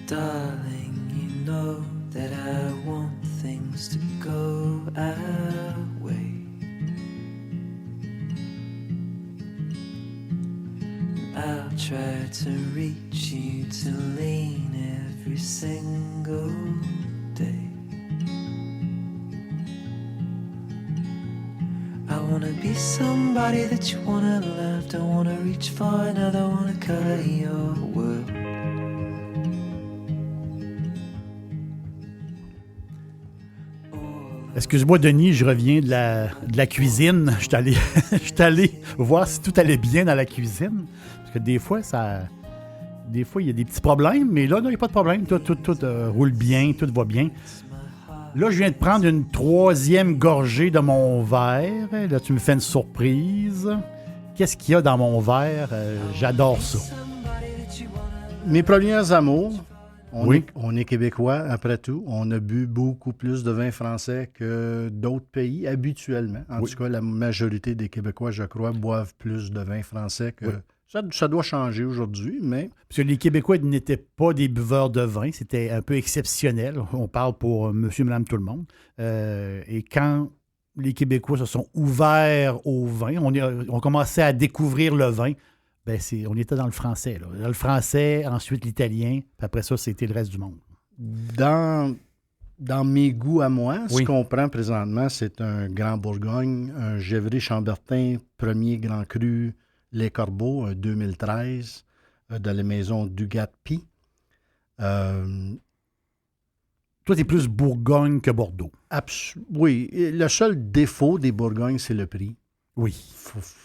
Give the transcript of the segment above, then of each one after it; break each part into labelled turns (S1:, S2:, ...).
S1: Darling, you know that I want things to go our way. I'll try to reach you to lean every single day. I wanna be somebody that you wanna love. Don't wanna reach far, now don't wanna color your world.
S2: Excuse-moi, Denis, je reviens de la cuisine. Je suis allé voir si tout allait bien dans la cuisine. Parce que des fois, il y a des petits problèmes, mais là, il n'y a pas de problème. Tout roule bien, tout va bien. Là, je viens de prendre une 3e gorgée de mon verre. Là, tu me fais une surprise. Qu'est-ce qu'il y a dans mon verre? J'adore ça.
S3: Mes premiers amours.
S2: Oui.
S3: On est Québécois, après tout. On a bu beaucoup plus de vin français que d'autres pays, habituellement. En tout cas, la majorité des Québécois, je crois, boivent plus de vin français que... Oui. Ça doit changer aujourd'hui, mais...
S2: Parce que les Québécois n'étaient pas des buveurs de vin. C'était un peu exceptionnel. On parle pour monsieur, madame, tout le monde. Et quand les Québécois se sont ouverts au vin, on commençait à découvrir le vin, ben on était dans le français. Là. Dans le français, ensuite l'italien, puis après ça, c'était le reste du monde.
S3: Dans mes goûts à moi, ce qu'on prend présentement, c'est un Grand Bourgogne, un Gevrey-Chambertin, premier Grand Cru, Les Corbeaux, un 2013, de la maison Dugat-Py.
S2: Toi, tu es plus Bourgogne que Bordeaux.
S3: Oui. Le seul défaut des Bourgognes, c'est le prix.
S2: Oui.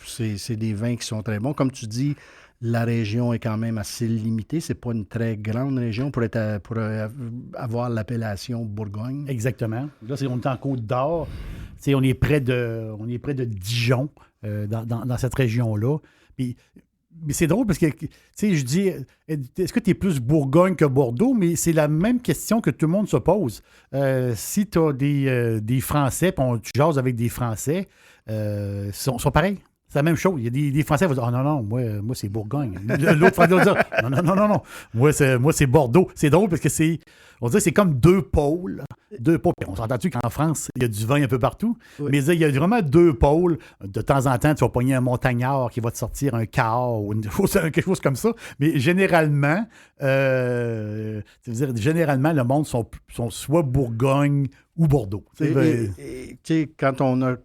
S3: C'est des vins qui sont très bons. Comme tu dis, la région est quand même assez limitée. C'est pas une très grande région pour avoir l'appellation Bourgogne.
S2: Exactement. Là, on est en Côte-d'Or. On est près de Dijon, dans cette région-là. Puis, mais c'est drôle parce que, je dis, est-ce que tu es plus Bourgogne que Bordeaux? Mais c'est la même question que tout le monde se pose. Si tu as des Français, puis tu jases avec des Français, sont pareils. C'est la même chose. Il y a des Français qui vont dire « Ah non, moi c'est Bourgogne. » L'autre Français va dire « Non. Moi, c'est Bordeaux. » C'est drôle parce que on dirait que c'est comme deux pôles. On s'entend-tu qu'en France, il y a du vin un peu partout? Oui. Mais il y a vraiment deux pôles. De temps en temps, tu vas pogner un montagnard qui va te sortir un quart ou quelque chose comme ça. Mais généralement, le monde sont soit Bourgogne ou Bordeaux.
S3: Quand on a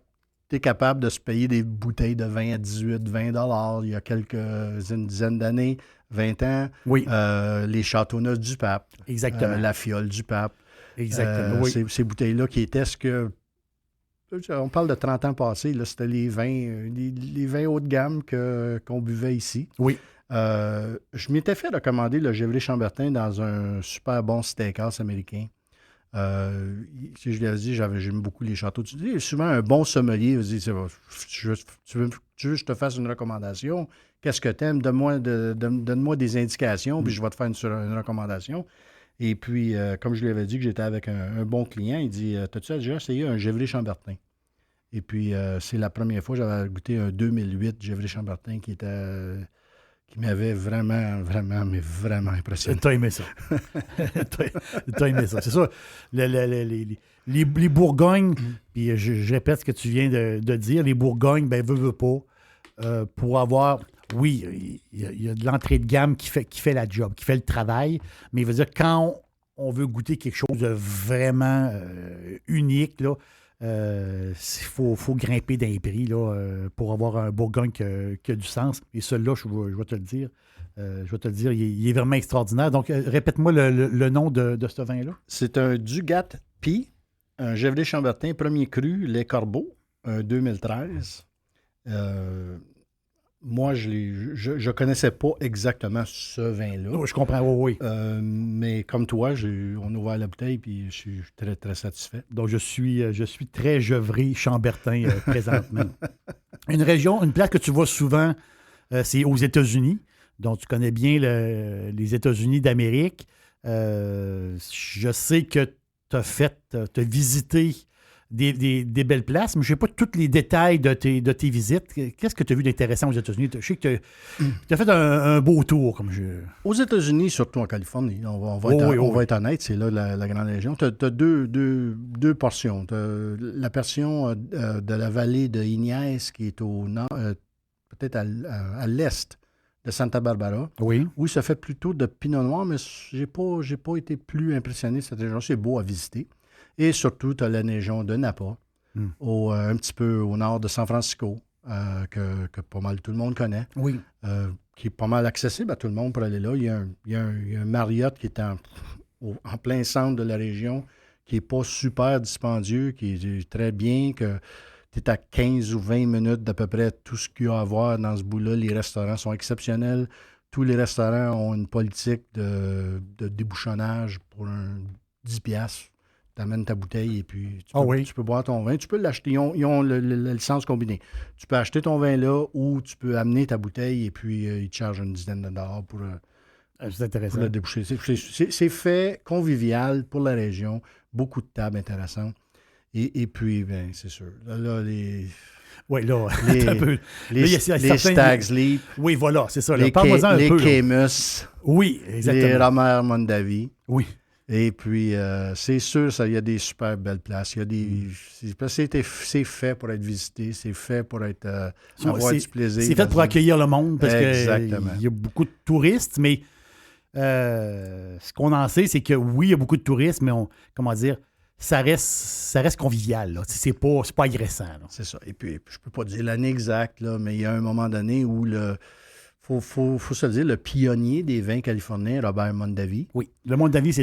S3: été capable de se payer des bouteilles de vin à 18-20 $, il y a une dizaine d'années, 20 ans, les Châteauneuf du Pape,
S2: exactement.
S3: La Fiole du Pape.
S2: Exactement.
S3: Ces bouteilles-là qui étaient ce que... On parle de 30 ans passés, là, c'était les vins haut de gamme qu'on buvait ici.
S2: Oui.
S3: Je m'étais fait recommander le Gevrey-Chambertin dans un super bon steakhouse américain. Si je l'avais dit, j'aime beaucoup les châteaux. Tu dis souvent un bon sommelier, tu veux que je te fasse une recommandation? Qu'est-ce que tu aimes? Donne-moi des indications, puis je vais te faire une recommandation. Et puis, comme je lui avais dit que j'étais avec un bon client, il dit « T'as-tu déjà essayé un Gevrey-Chambertin? » Et puis, c'est la première fois que j'avais goûté un 2008 Gevrey-Chambertin qui m'avait vraiment, vraiment, mais vraiment impressionné.
S2: T'as aimé ça. T'as aimé ça. C'est ça. Les Bourgognes, puis je répète ce que tu viens de dire, les Bourgognes, ben veut pas, pour avoir... Oui, il y a de l'entrée de gamme qui fait la job, qui fait le travail, mais il veut dire quand on veut goûter quelque chose de vraiment unique, là, faut grimper d'un prix là, pour avoir un Bourgogne qui a du sens. Et celui-là, je vais te le dire. Il est vraiment extraordinaire. Donc, répète-moi le nom de ce vin-là.
S3: C'est un Dugat-Py, un Gevrey-Chambertin premier cru, Les Corbeaux, un 2013. Moi, je ne connaissais pas exactement ce vin-là.
S2: Oh, je comprends, oui.
S3: Mais comme toi, on a ouvert la bouteille et je suis très, très satisfait.
S2: Donc, je suis très Gevrey-Chambertin présentement. Une place que tu vois souvent, c'est aux États-Unis. Donc, tu connais bien les États-Unis d'Amérique. Je sais que tu as visité des belles places, mais je ne sais pas tous les détails de tes visites. Qu'est-ce que tu as vu d'intéressant aux États-Unis? Je sais que tu as fait un beau tour.
S3: Aux États-Unis, surtout en Californie, on va être honnête, c'est là la grande région. Tu as deux portions. Tu as la portion de la vallée de Ignace qui est au nord, peut-être à l'est de Santa Barbara.
S2: Oui.
S3: Oui, ça fait plutôt de pinot noir, mais j'ai pas été plus impressionné de cette région. C'est beau à visiter. Et surtout, tu as la région de Napa, un petit peu au nord de San Francisco, que pas mal tout le monde connaît.
S2: Oui.
S3: Qui est pas mal accessible à tout le monde pour aller là. Il y a un Marriott qui est en plein centre de la région, qui n'est pas super dispendieux, qui est très bien, que tu es à 15 ou 20 minutes d'à peu près tout ce qu'il y a à voir dans ce bout-là. Les restaurants sont exceptionnels. Tous les restaurants ont une politique de débouchonnage pour 10 $. Tu amènes ta bouteille et puis tu peux boire ton vin. Tu peux l'acheter. Ils ont la licence combinée. Tu peux acheter ton vin là ou tu peux amener ta bouteille et puis ils te chargent une dizaine de dollars pour le déboucher. C'est fait convivial pour la région. Beaucoup de tables intéressantes. Et puis, bien, c'est sûr. Là,
S2: oui, là,
S3: un peu. Les Stag's Leap.
S2: Oui, voilà, c'est ça.
S3: Les Camus.
S2: Oui, exactement.
S3: Les Romer Mondavi.
S2: Oui.
S3: Et puis, c'est sûr, il y a des super belles places. C'est fait pour être visité, c'est fait pour avoir du plaisir.
S2: C'est fait pour accueillir le monde parce qu'il
S3: y
S2: a beaucoup de touristes, mais ce qu'on en sait, c'est que oui, il y a beaucoup de touristes, mais ça reste convivial. Là. C'est pas agressant. Là.
S3: C'est ça. Et puis, je peux pas dire l'année exacte, là, mais il y a un moment donné où faut se le dire, le pionnier des vins californiens, Robert Mondavi.
S2: Oui, le Mondavi,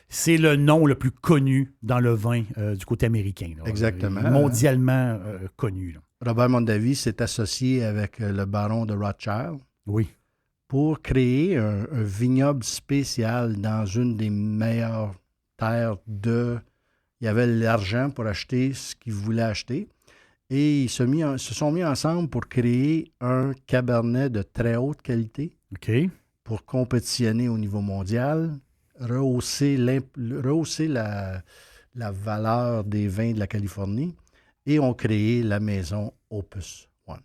S2: c'est le nom le plus connu dans le vin du côté américain. Là.
S3: Exactement.
S2: Mondialement connu. Là.
S3: Robert Mondavi s'est associé avec le baron de Rothschild.
S2: Oui.
S3: Pour créer un vignoble spécial dans une des meilleures terres Il y avait l'argent pour acheter ce qu'ils voulaient acheter. Et ils se sont mis ensemble pour créer un cabernet de très haute qualité.
S2: OK.
S3: Pour compétitionner au niveau mondial, rehausser la valeur des vins de la Californie et ont créé la maison Opus One.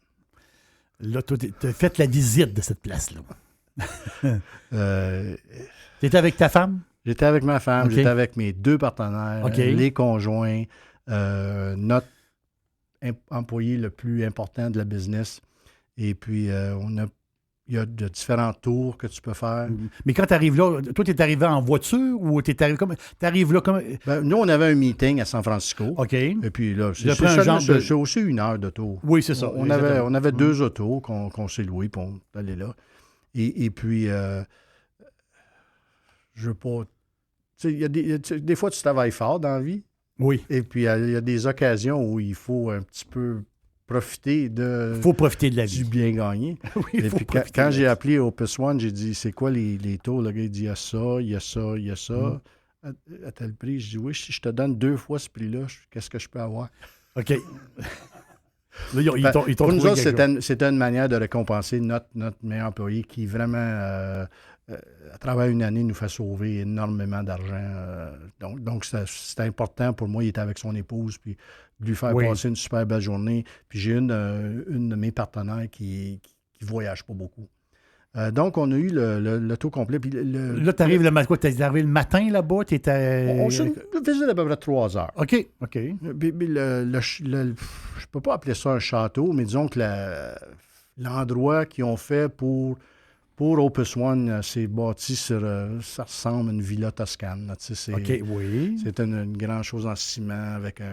S2: Là, tu as fait la visite de cette place-là. Tu étais avec ta femme?
S3: J'étais avec ma femme,
S2: Okay.
S3: J'étais avec mes 2 partenaires, les conjoints, notre employé le plus important de la business. Et puis, il y a de différents tours que tu peux faire.
S2: Mais quand tu arrives là, toi, tu es arrivé en voiture ou tu arrives là comme.
S3: Nous, on avait un meeting à San Francisco.
S2: OK.
S3: Et puis là, c'est aussi 1 heure d'auto.
S2: Oui, c'est ça.
S3: On avait 2 autos qu'on s'est loués pour aller là. Et puis, je veux pas. Tu sais, des fois, tu travailles fort dans la vie.
S2: Oui.
S3: Et puis, il y a des occasions où il faut un petit peu profiter de.
S2: Il faut profiter de la vie.
S3: Du bien gagné.
S2: Oui,
S3: et puis, quand j'ai appelé Opus One, j'ai dit c'est quoi les taux? Le gars, il dit il y a ça, il y a ça, il y a ça. À tel prix, je dis oui, si je te donne 2 fois ce prix-là, qu'est-ce que je peux avoir?
S2: OK. Là, ils t'ont
S3: pour nous autres,
S2: chose.
S3: c'était une manière de récompenser notre meilleur employé qui vraiment, à travers une année, nous fait sauver énormément d'argent. Donc c'était important pour moi. Il était avec son épouse, puis de lui faire passer une super belle journée. Puis j'ai une de mes partenaires qui voyage pas beaucoup. Donc, on a eu le taux complet. Puis
S2: là, tu arrives le matin. Tu es arrivé le matin là-bas?
S3: On se faisait à peu près 3 heures.
S2: OK.
S3: Puis je peux pas appeler ça un château, mais disons que l'endroit qu'ils ont fait pour Opus One, c'est bâti sur... ça ressemble à une villa toscane. Là,
S2: OK, oui.
S3: C'est une grande chose en ciment avec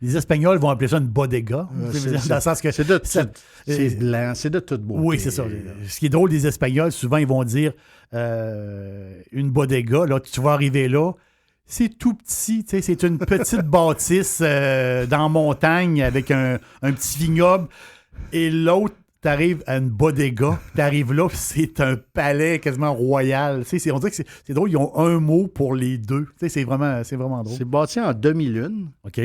S2: Les Espagnols vont appeler ça une bodega. Dans le sens que
S3: c'est blanc, c'est de toute beauté.
S2: Oui, c'est ça. Ce qui est drôle des Espagnols, souvent, ils vont dire une bodega. Là, tu vas arriver là, c'est tout petit. C'est une petite bâtisse dans la montagne avec un petit vignoble. Et l'autre, tu arrives à une bodega, tu arrives là, c'est un palais quasiment royal. On dirait que c'est drôle, ils ont un mot pour les deux. C'est vraiment drôle.
S3: C'est bâti en demi-lune.
S2: OK.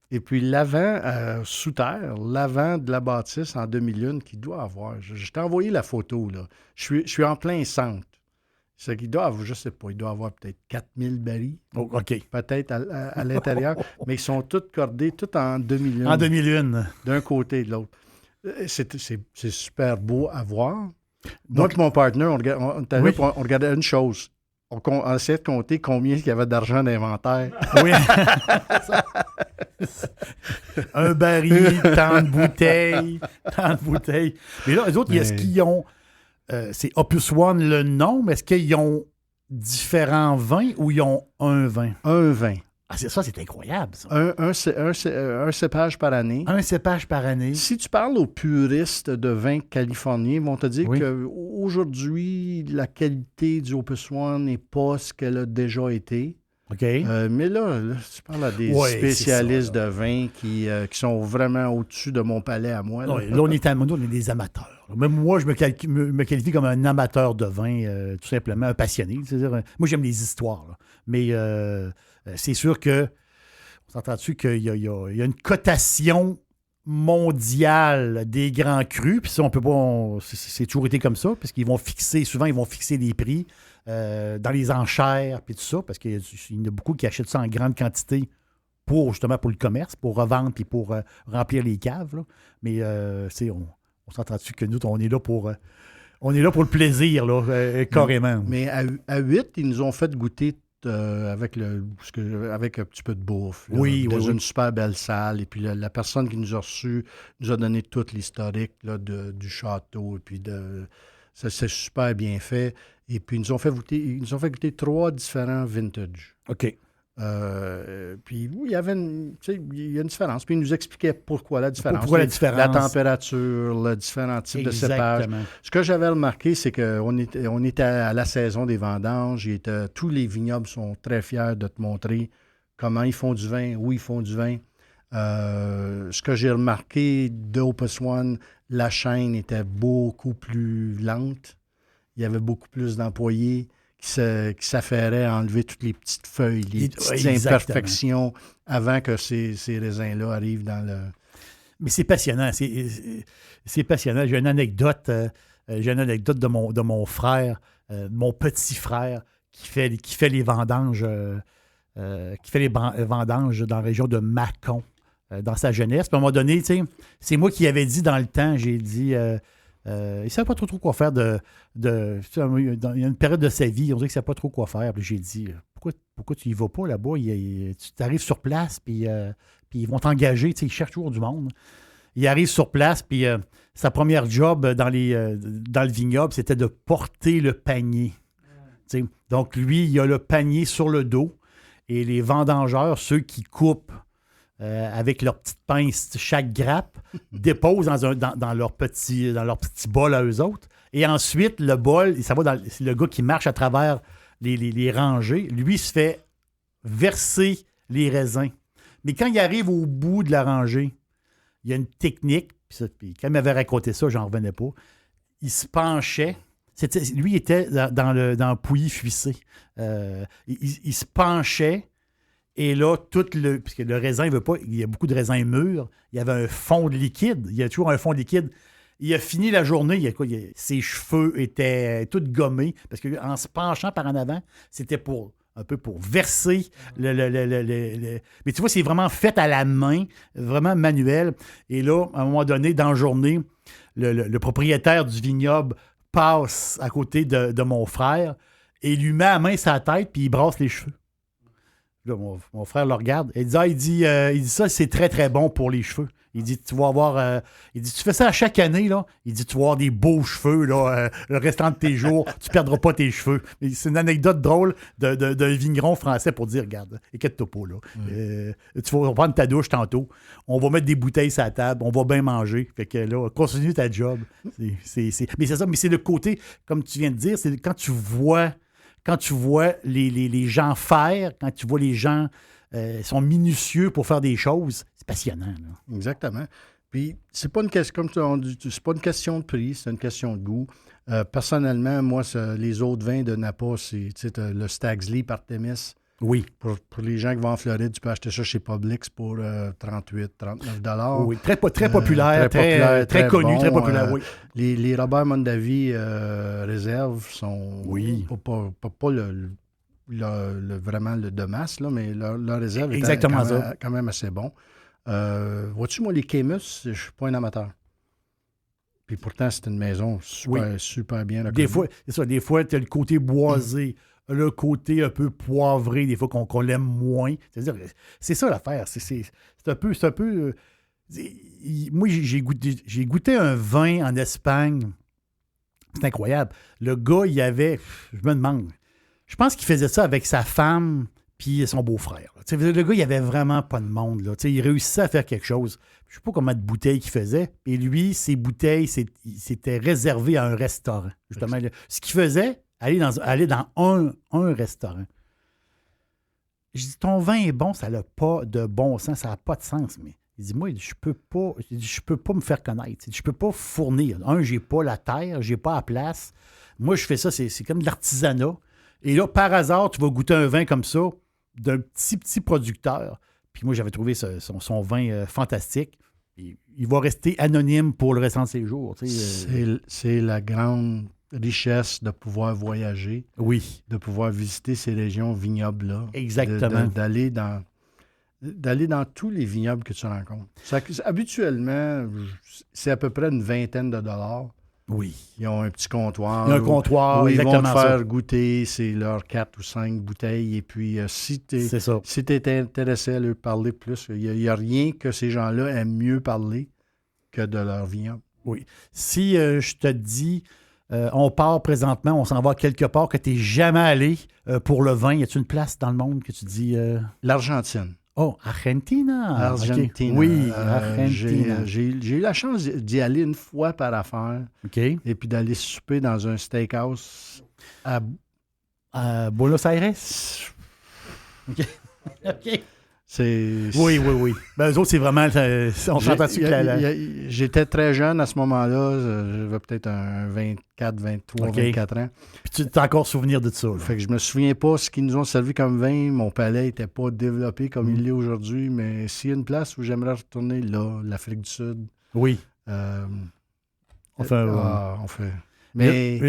S3: Et puis l'avant, sous terre, l'avant de la bâtisse en demi-lune qui doit avoir. Je t'ai envoyé la photo, là. Je suis en plein centre. C'est qu'il doit avoir, je ne sais pas, il doit avoir peut-être 4000 barils,
S2: Oh, OK.
S3: peut-être à l'intérieur, mais ils sont tous cordés, tous en demi-lune,
S2: En 2001.
S3: d'un côté et de l'autre. C'est super beau à voir. Moi
S2: Donc,
S3: et mon partenaire, on était là,
S2: Oui.
S3: puis on regardait une chose. On essayait de compter combien il y avait d'argent d'inventaire.
S2: oui. Un baril, tant de bouteilles, tant de bouteilles. Mais là, eux autres, est-ce qu'ils ont... c'est Opus One le nom, mais est-ce qu'ils ont différents vins ou ils ont un vin?
S3: Un vin.
S2: Ah, c'est incroyable, ça.
S3: Un cépage par année.
S2: Un cépage par année.
S3: Si tu parles aux puristes de vin californiens, ils vont te dire
S2: Oui.
S3: qu'aujourd'hui, la qualité du Opus One n'est pas ce qu'elle a déjà été.
S2: OK.
S3: Mais là, tu parles à des
S2: Ouais,
S3: spécialistes
S2: c'est ça,
S3: de vin qui sont vraiment au-dessus de mon palais à moi. Là.
S2: Ouais, là, on est des amateurs. Même moi, je me qualifie comme un amateur de vin, tout simplement, un passionné. C'est-à-dire, moi, j'aime les histoires. Là. Mais c'est sûr que, on s'entend-tu qu'il y a une cotation mondiale des grands crus, puis ça, on peut pas... c'est toujours été comme ça, parce qu'ils vont fixer, souvent, ils vont fixer des prix dans les enchères, puis tout ça, parce qu'il y en a beaucoup qui achètent ça en grande quantité justement pour le commerce, pour revendre, puis pour remplir les caves. Là. Mais on s'entend-tu que nous, on est là pour le plaisir, là, carrément.
S3: Mais à 8, ils nous ont fait goûter avec un petit peu de bouffe. Là,
S2: Oui,
S3: dans
S2: oui,
S3: une
S2: oui.
S3: super belle salle. Et puis la personne qui nous a reçus nous a donné tout l'historique là, du château. Et puis ça c'est super bien fait. Et puis ils nous ont fait goûter 3 différents vintage.
S2: OK.
S3: Puis oui, il y a une différence. Puis il nous expliquait pourquoi la différence.
S2: Pourquoi la différence?
S3: La température, le différents types de cépages.
S2: Exactement.
S3: Ce que j'avais remarqué, c'est qu'on était à la saison des vendanges. Tous les vignobles sont très fiers de te montrer comment ils font du vin, où ils font du vin. Ce que j'ai remarqué d'Opus One, la chaîne était beaucoup plus lente. Il y avait beaucoup plus d'employés qui s'affairaient à enlever toutes les petites feuilles, les petites
S2: Exactement.
S3: imperfections avant que ces raisins-là arrivent dans le...
S2: Mais c'est passionnant. C'est passionnant. J'ai une anecdote. De mon frère, mon petit frère, qui fait les vendanges, vendanges dans la région de Mâcon, dans sa jeunesse. Puis à un moment donné, tu sais, c'est moi qui avais dit dans le temps, j'ai dit, il ne savait pas trop quoi faire il y a une période de sa vie, on dirait qu'il ne savait pas trop quoi faire. Puis j'ai dit, pourquoi tu y vas pas là-bas? Tu arrives sur place, puis ils vont t'engager, tu sais, ils cherchent toujours du monde. Il arrive sur place, puis sa première job dans le vignoble, c'était de porter le panier. Tu sais, donc, lui, il a le panier sur le dos, et les vendangeurs, ceux qui coupent avec leur petite pince chaque grappe, déposent dans leur petit bol à eux autres. Et ensuite, le bol, c'est le gars qui marche à travers les rangées, lui se fait verser les raisins. Mais quand il arrive au bout de la rangée, il y a une technique, puis quand il m'avait raconté ça, j'en revenais pas. Il se penchait. Lui, il était dans le pouilly fuissé. Il se penchait, et là, puisque le raisin, il y a beaucoup de raisins mûrs, il y avait un fond de liquide. Il y a toujours un fond de liquide. Il a fini la journée, ses cheveux étaient tous gommés, parce qu'en se penchant par en avant, c'était un peu pour verser Mais tu vois, c'est vraiment fait à la main, vraiment manuel. Et là, à un moment donné, dans la journée, le propriétaire du vignoble passe à côté de mon frère et lui met la main sur la tête, puis il brasse les cheveux. Là, mon frère le regarde. Il dit ça, c'est très, très bon pour les cheveux. Il dit, tu vas avoir... il dit, tu fais ça à chaque année, là. Il dit, tu vas avoir des beaux cheveux, là, le restant de tes jours. Tu ne perdras pas tes cheveux. Et c'est une anecdote drôle d'un vigneron français pour dire, regarde, inquiète-toi pas, là. Tu vas prendre ta douche tantôt. On va mettre des bouteilles sur la table. On va bien manger. Fait que là, continue ta job. Mais c'est ça. Mais c'est le côté, comme tu viens de dire, c'est quand tu vois les gens faire, quand tu vois les gens sont minutieux pour faire des choses, c'est passionnant. Là.
S3: Exactement. Puis, c'est pas une question, comme on dit, c'est pas une question de prix, c'est une question de goût. Personnellement, moi, les autres vins de Napa, c'est le Stag's Leap Artemis.
S2: Oui.
S3: Pour les gens qui vont en Floride, tu peux acheter ça chez Publix pour 38, 39 $.
S2: Oui, très populaire, très connu,
S3: bon.
S2: très populaire, oui.
S3: Les Robert Mondavi réserves sont pas vraiment le de masse, là, mais leur réserve est quand même assez bon. Vois-tu, moi, les Camus, je ne suis pas un amateur. Puis pourtant, c'est une maison super bien.
S2: Des fois, c'est ça. Des fois, tu as le côté boisé, le côté un peu poivré, des fois qu'on l'aime moins. C'est-à-dire, c'est ça l'affaire. C'est un peu. Moi, j'ai goûté un vin en Espagne. C'est incroyable. Le gars, il avait. Je me demande. Je pense qu'il faisait ça avec sa femme puis son beau-frère. Le gars, il avait vraiment pas de monde. Là. Il réussissait à faire quelque chose. Je ne sais pas combien de bouteilles qu'il faisait. Et lui, ses bouteilles, c'était réservé à un restaurant. Justement, ce qu'il faisait, aller dans un restaurant. Je dis, ton vin est bon, ça n'a pas de bon sens, ça n'a pas de sens. Mais il dit, moi, je peux pas me faire connaître. Je ne peux pas fournir. Je n'ai pas la terre, je n'ai pas la place. Moi, je fais ça, c'est comme de l'artisanat. Et là, par hasard, tu vas goûter un vin comme ça d'un petit producteur. Puis moi, j'avais trouvé son vin fantastique. Il va rester anonyme pour le restant de ses jours.
S3: C'est la grande richesse de pouvoir voyager.
S2: Oui.
S3: De pouvoir visiter ces régions vignobles-là.
S2: Exactement.
S3: D'aller dans tous les vignobles que tu rencontres. Habituellement, c'est à peu près une vingtaine de $.
S2: Oui.
S3: Ils ont un petit comptoir.
S2: Il y a un comptoir,
S3: où ils vont te faire
S2: ça.
S3: goûter, c'est leurs 4 ou 5 bouteilles. Et puis, si tu es intéressé à leur parler plus, il n'y a rien que ces gens-là aiment mieux parler que de leur vignoble.
S2: Oui. Si je te dis, on part présentement, on s'en va quelque part que tu n'es jamais allé pour le vin, y a-t-il une place dans le monde que tu dis...
S3: L'Argentine.
S2: Oh, Argentina.
S3: Argentina.
S2: Okay. Oui, Argentina.
S3: J'ai eu la chance d'y aller une fois par affaire.
S2: OK.
S3: Et puis d'aller souper dans un steakhouse à
S2: Buenos Aires. OK. OK. Oui. Ben, eux autres, c'est vraiment... on s'entend dessus que
S3: j'étais très jeune à ce moment-là. J'avais peut-être un 24, 23, 24 ans.
S2: Puis tu as encore souvenir de ça. Là.
S3: Fait que je me souviens pas ce qu'ils nous ont servi comme vin. Mon palais n'était pas développé comme il l'est aujourd'hui. Mais s'il y a une place où j'aimerais retourner, là, l'Afrique du Sud.
S2: Oui.
S3: On fait. Mais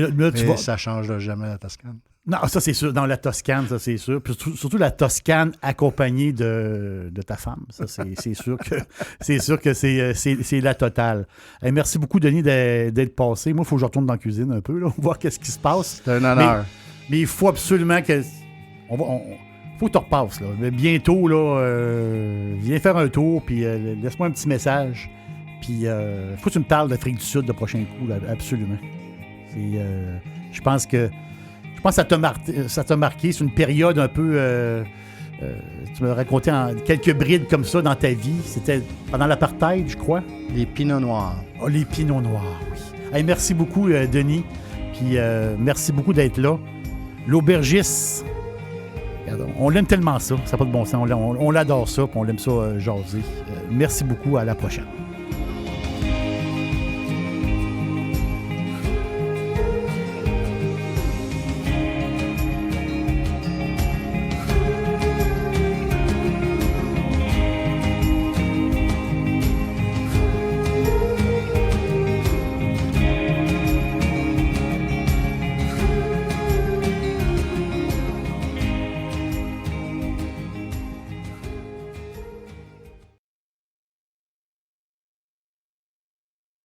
S3: ça ne changera jamais la Toscane.
S2: Non, ça c'est sûr. Dans la Toscane, ça c'est sûr. Puis surtout la Toscane accompagnée de ta femme. Ça, c'est sûr que c'est la totale. Et merci beaucoup, Denis, d'être passé. Moi, il faut que je retourne dans la cuisine un peu, là, voir qu'est-ce qui se passe.
S3: C'est un honneur.
S2: Mais il faut absolument que... faut que tu repasses. Là. Mais bientôt, là, viens faire un tour, puis laisse-moi un petit message. Puis faut que tu me parles d'Afrique du Sud le prochain coup, là, absolument. Je pense que ça t'a marqué. C'est une période un peu... tu m'as raconté quelques brides comme ça dans ta vie. C'était pendant l'apartheid, je crois.
S3: Les Pinots Noirs.
S2: Oh, les Pinots Noirs, oui. Hey, merci beaucoup, Denis. Puis merci beaucoup d'être là. L'aubergiste, on l'aime tellement ça. Ça n'a pas de bon sens. On l'adore ça, puis on l'aime ça jaser. Merci beaucoup. À la prochaine.